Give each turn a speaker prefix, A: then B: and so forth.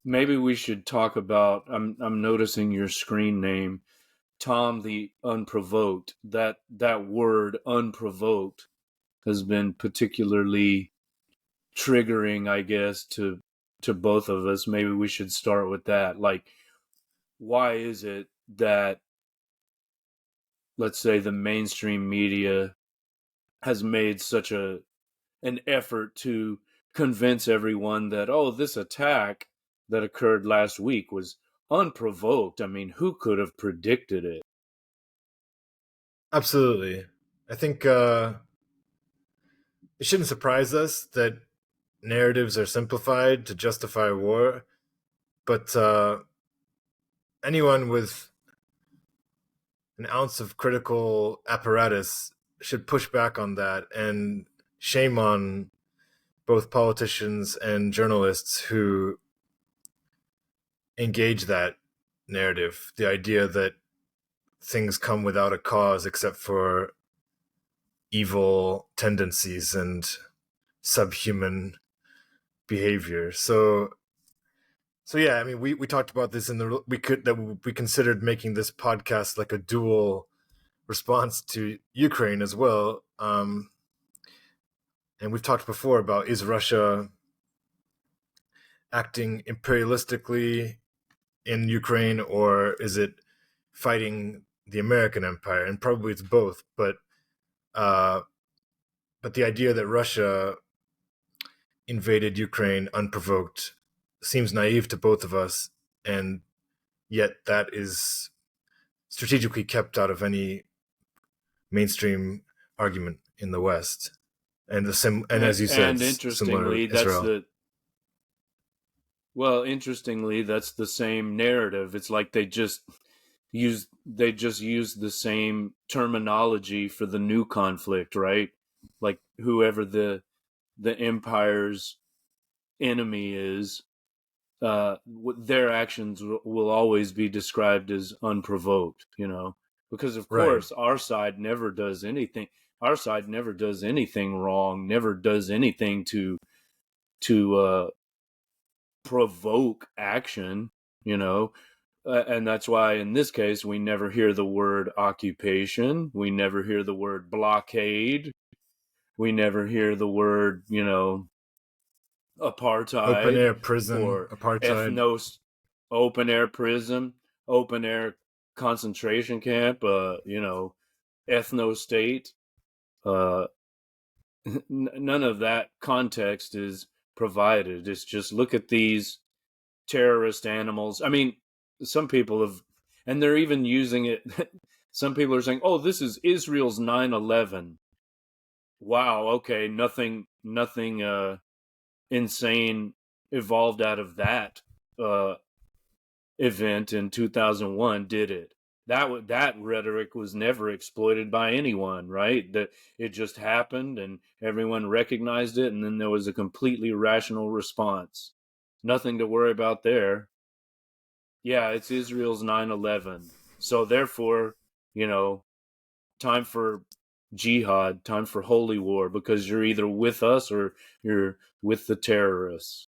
A: maybe we should talk about. I'm noticing your screen name, Tom the Unprovoked. That word unprovoked has been particularly triggering, I guess, to both of us. Maybe we should start with that. Like, why is it that, let's say, the mainstream media has made such an effort to convince everyone that, oh, this attack that occurred last week was unprovoked? I mean, who could have predicted it?
B: Absolutely. I think it shouldn't surprise us that narratives are simplified to justify war, but anyone with an ounce of critical apparatus should push back on that, and shame on both politicians and journalists who engage that narrative. The idea that things come without a cause except for evil tendencies and subhuman behavior. So yeah, I mean, we talked about this in the we considered making this podcast like a dual response to Ukraine as well. And we've talked before about, is Russia acting imperialistically in Ukraine, or is it fighting the American empire? And probably it's both. Uh, but the idea that Russia invaded Ukraine unprovoked seems naive to both of us, and yet that is strategically kept out of any mainstream argument in the West. And as you said,
A: And
B: similar
A: interestingly,
B: to Israel.
A: interestingly, that's the same narrative. It's like they just use the same terminology for the new conflict, right? Like whoever the empire's enemy is, their actions will always be described as unprovoked, because of
B: Right.
A: course our side never does anything. Our side never does anything wrong, never does anything to provoke action, you know. And that's why in this case we never hear the word occupation, we never hear the word blockade, we never hear the word,
B: Open
A: apartheid
B: air prison,
A: or
B: apartheid.
A: ethnos open air prison, open air concentration camp, ethno state. Uh, none of that context is provided. It's just look at these terrorist animals. I mean, some people have, and they're even using it. Some people are saying, "Oh, this is Israel's 9/11." Wow. Okay. Nothing insane evolved out of that uh, event in 2001, did it? That rhetoric was never exploited by anyone, right? That it just happened and everyone recognized it, and then there was a completely rational response. Nothing to worry about there. Yeah, it's Israel's 9/11. So therefore, you know, time for jihad, time for holy war, because you're either with us or you're with the terrorists.